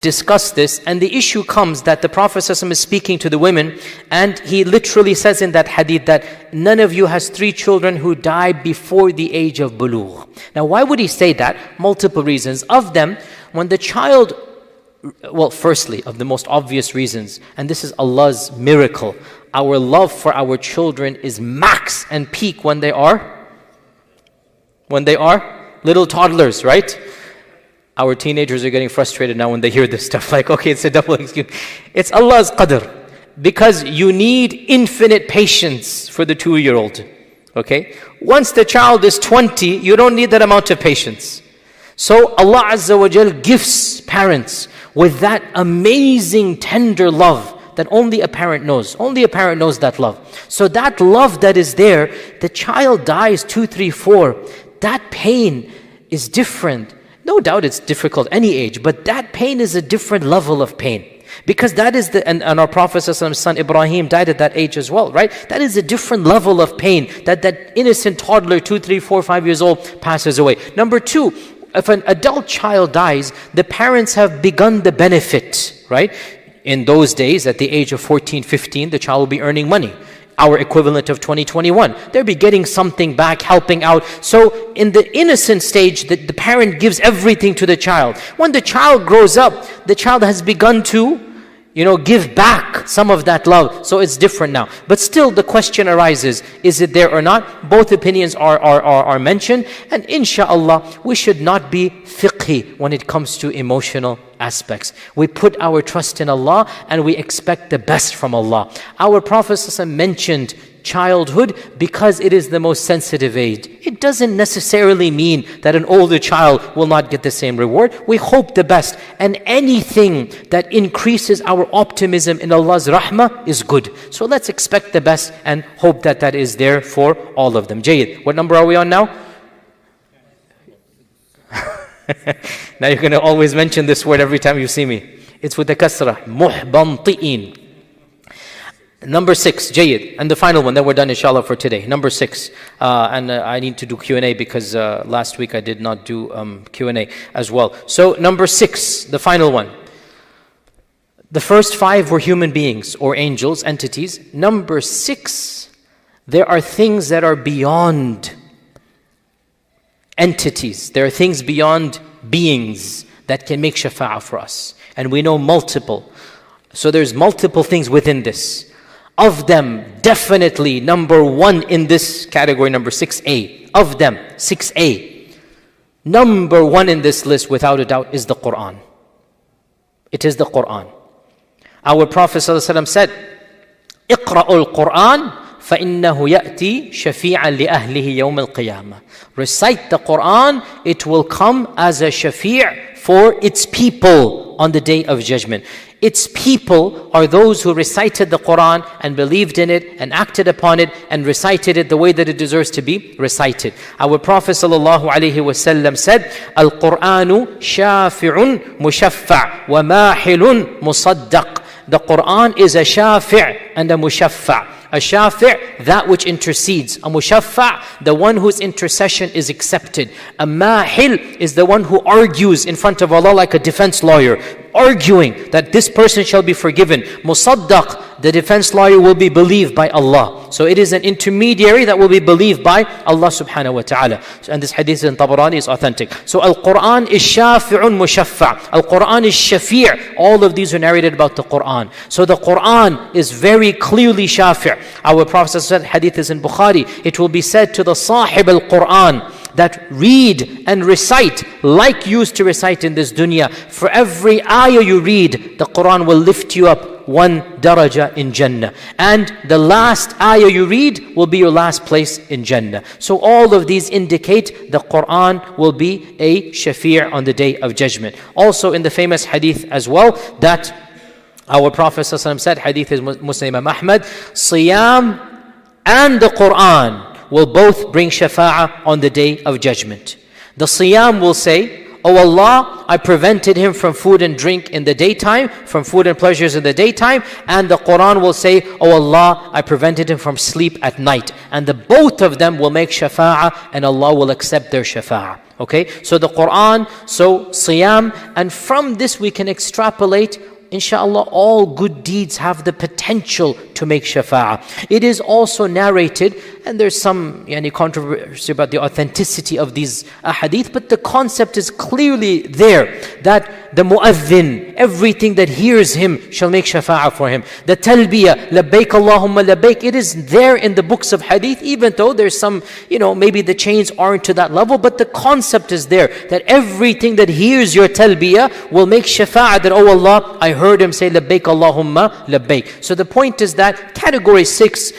discuss this, and the issue comes that the Prophet ﷺ is speaking to the women, and he literally says in that hadith that none of you has 3 children who die before the age of bulugh. Now why would he say that? Multiple reasons. Of them, when the child, well, firstly, of the most obvious reasons, and this is Allah's miracle, our love for our children is max and peak when they are little toddlers, right? Our teenagers are getting frustrated now when they hear this stuff, like, okay, it's a double excuse. It's Allah's qadr, because you need infinite patience for the 2-year-old, okay? Once the child is 20, you don't need that amount of patience. So Allah Azza wa Jal gifts parents with that amazing tender love that only a parent knows. Only a parent knows that love. So that love that is there, the child dies 2, 3, 4, that pain is different. No doubt it's difficult any age, but that pain is a different level of pain. Because that is and our Prophet's son Ibrahim died at that age as well, right? That is a different level of pain that innocent toddler, 2, 3, 4, 5 years old, passes away. Number 2, if an adult child dies, the parents have begun the benefit, right? In those days, at the age of 14, 15, the child will be earning money. Our equivalent of 2021. They'll be getting something back, helping out. So in the innocent stage, the parent gives everything to the child. When the child grows up, the child has begun to, give back some of that love. So it's different now. But still the question arises, is it there or not? Both opinions are mentioned. And inshallah, we should not be fiqhi when it comes to emotional aspects. We put our trust in Allah and we expect the best from Allah. Our Prophet ﷺ mentioned childhood because it is the most sensitive age. It doesn't necessarily mean that an older child will not get the same reward. We hope the best. And anything that increases our optimism in Allah's rahmah is good. So let's expect the best and hope that that is there for all of them. Jayyid. What number are we on now? Now you're going to always mention this word every time you see me. It's with the kasrah. Muhbanti'in. Number 6, Jayyid. And the final one, then we're done inshallah for today. Number 6. And I need to do Q&A because last week I did not do Q&A as well. So number 6, the final one. The first 5 were human beings or angels, entities. Number 6, there are things that are beyond entities. There are things beyond beings that can make shafa'ah for us. And we know multiple. So there's multiple things within this. Of them, definitely number 1 in this category, number 6a. Of them, 6a. Number 1 in this list, without a doubt, is the Qur'an. It is the Qur'an. Our Prophet ﷺ said, اقرأوا القرآن فإنه يأتي شفيعا لأهله يوم القيامة. Recite the Qur'an, it will come as a shafi' for its people on the day of judgment. Its people are those who recited the Qur'an and believed in it and acted upon it and recited it the way that it deserves to be recited. Our Prophet ﷺ said, Al-Qur'anu shafi'un mushaffa' wa mahilun musaddaq. The Qur'an is a shafi' and a mushaffa'. A shafi', that which intercedes. A mushaffa', the one whose intercession is accepted. A mahil is the one who argues in front of Allah like a defense lawyer, arguing that this person shall be forgiven. Musaddaq, the defense lawyer will be believed by Allah. So it is an intermediary that will be believed by Allah subhanahu wa ta'ala. And this hadith in Tabarani is authentic. So Al-Quran is shafi'un mushaffa'. Al-Quran is shafi'. All of these are narrated about the Quran. So the Quran is very clearly shafi'. Our Prophet said, hadith is in Bukhari, it will be said to the sahib al-Quran, that read and recite like you used to recite in this dunya. For every ayah you read, the Quran will lift you up 1 daraja in Jannah. And the last ayah you read will be your last place in Jannah. So all of these indicate the Quran will be a shafi' on the day of judgment. Also in the famous hadith as well, that our Prophet ﷺ said, hadith is Muslim Imam Ahmad, Siyam and the Quran will both bring shafa'ah on the day of judgment. The Siyam will say, "Oh Allah, I prevented him from food and drink in the daytime, from food and pleasures in the daytime." And the Quran will say, "Oh Allah, I prevented him from sleep at night." And the both of them will make shafa'ah, and Allah will accept their shafa'ah. Okay, so the Quran, so Siyam, and from this we can extrapolate, inshallah, all good deeds have the potential to make shafa'ah. It is also narrated, and there's some controversy about the authenticity of these ahadith, but the concept is clearly there, that the mu'adhin, everything that hears him shall make shafa'ah for him. The talbiyah, labbaik Allahumma labbaik, it is there in the books of hadith, even though there's some, maybe the chains aren't to that level, but the concept is there, that everything that hears your talbiyah will make shafa'ah, that, "Oh Allah, I heard him say labbaik Allahumma labbaik." So the point is that category 6,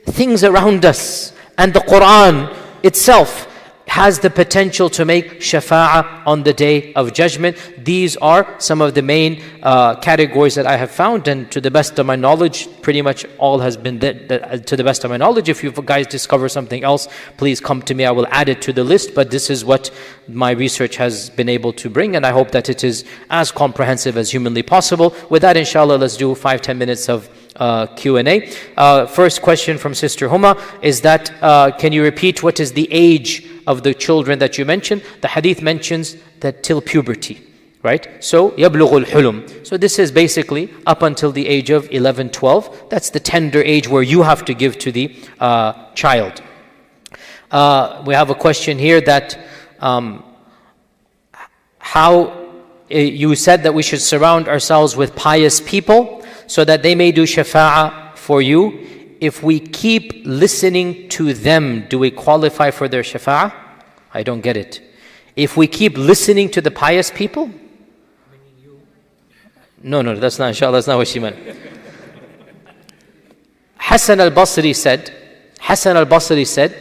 things around us, and the Quran itself has the potential to make shafa'ah on the Day of Judgment. These are some of the main categories that I have found, and to the best of my knowledge, pretty much all has been to the best of my knowledge. If you guys discover something else, please come to me, I will add it to the list, but this is what my research has been able to bring, and I hope that it is as comprehensive as humanly possible. With that, inshallah, let's do 5-10 minutes of Q&A. First question from Sister Huma is that, can you repeat what is the age of the children that you mentioned? The hadith mentions that till puberty, right? So, يَبْلُغُ الْحُلُمْ. So this is basically up until the age of 11, 12. That's the tender age where you have to give to the child. We have a question here that, how you said that we should surround ourselves with pious people so that they may do shafa'ah for you. If we keep listening to them, do we qualify for their shafa'ah? I don't get it. If we keep listening to the pious people? No, that's not, inshallah, that's not what she meant. Hassan al-Basri said,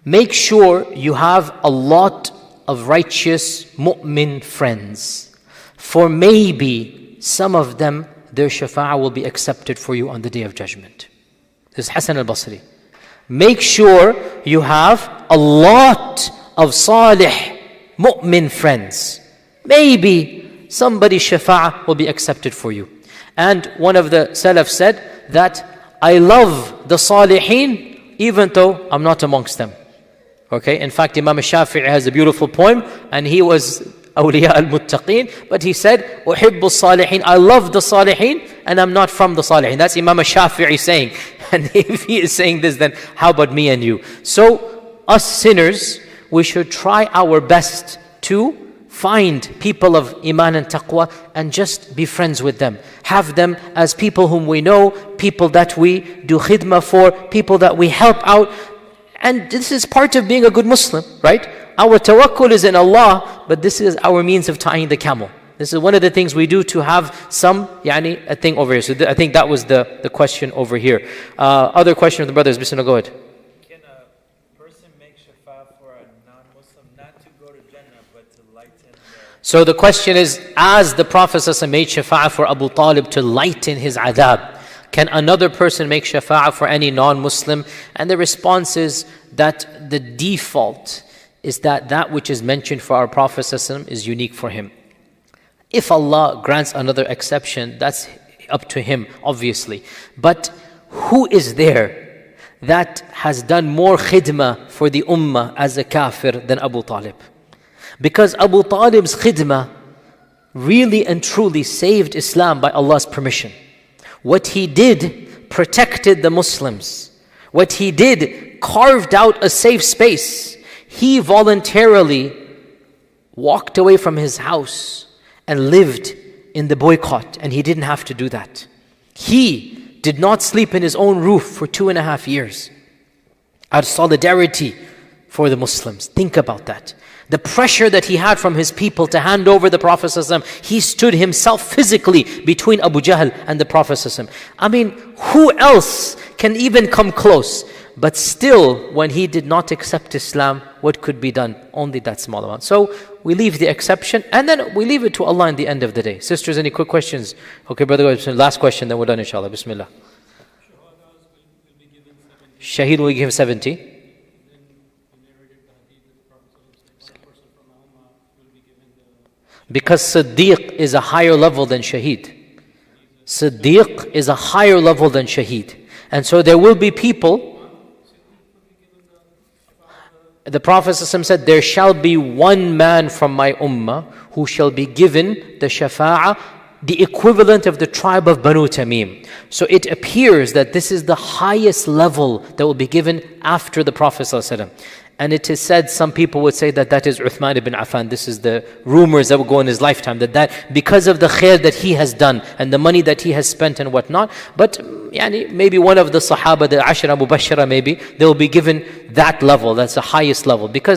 make sure you have a lot of righteous mu'min friends, for maybe some of them, their shafa'ah will be accepted for you on the Day of Judgment. This is Hassan al-Basri. Make sure you have a lot of salih mu'min friends. Maybe somebody's shafa'ah will be accepted for you. And one of the Salaf said that, I love the salihin even though I'm not amongst them. Okay, in fact, Imam Shafi'i has a beautiful poem, and he was awliya al-muttaqeen, but he said, أُحِبُّ الصَّالِحِينَ, I love the salihin, and I'm not from the salihin. That's Imam Shafi'i saying. And if he is saying this, then how about me and you? So, us sinners, we should try our best to find people of iman and taqwa and just be friends with them. Have them as people whom we know, people that we do khidmah for, people that we help out. And this is part of being a good Muslim, right? Our tawakkul is in Allah, but this is our means of tying the camel. This is one of the things we do to have some, a thing over here. So I think that was the question over here. Other question of the brothers, Bismillah, go ahead. Can a person make shafa for a non-Muslim not to go to Jannah, but to lighten their... So the question is, as the Prophet ﷺ made shafa for Abu Talib to lighten his adhab, can another person make shafa'ah for any non-Muslim? And the response is that the default is that which is mentioned for our Prophet ﷺ is unique for him. If Allah grants another exception, that's up to him, obviously. But who is there that has done more khidmah for the ummah as a kafir than Abu Talib? Because Abu Talib's khidmah really and truly saved Islam by Allah's permission. What he did protected the Muslims. What he did carved out a safe space. He voluntarily walked away from his house and lived in the boycott, and he didn't have to do that. He did not sleep in his own roof for 2.5 years out of solidarity for the Muslims. Think about that. The pressure that he had from his people to hand over the Prophet ﷺ, he stood himself physically between Abu Jahl and the Prophet ﷺ. I mean, who else can even come close? But still, when he did not accept Islam, what could be done? Only that small amount. So we leave the exception, and then we leave it to Allah in the end of the day. Sisters, any quick questions? Okay, brother, last question, then we're done, inshallah. Bismillah. Shaheed will give 70. Because Siddiq is a higher level than Shaheed. Siddiq is a higher level than Shaheed. And so there will be people. The Prophet ﷺ said, there shall be one man from my ummah who shall be given the shafa'ah, the equivalent of the tribe of Banu Tamim. So it appears that this is the highest level that will be given after the Prophet ﷺ. And it is said, some people would say that that is Uthman ibn Affan. This is the rumors that will go in his lifetime, that because of the khair that he has done and the money that he has spent and whatnot. But maybe one of the Sahaba, the Ashra Mubashara, maybe they will be given that level. That's the highest level, because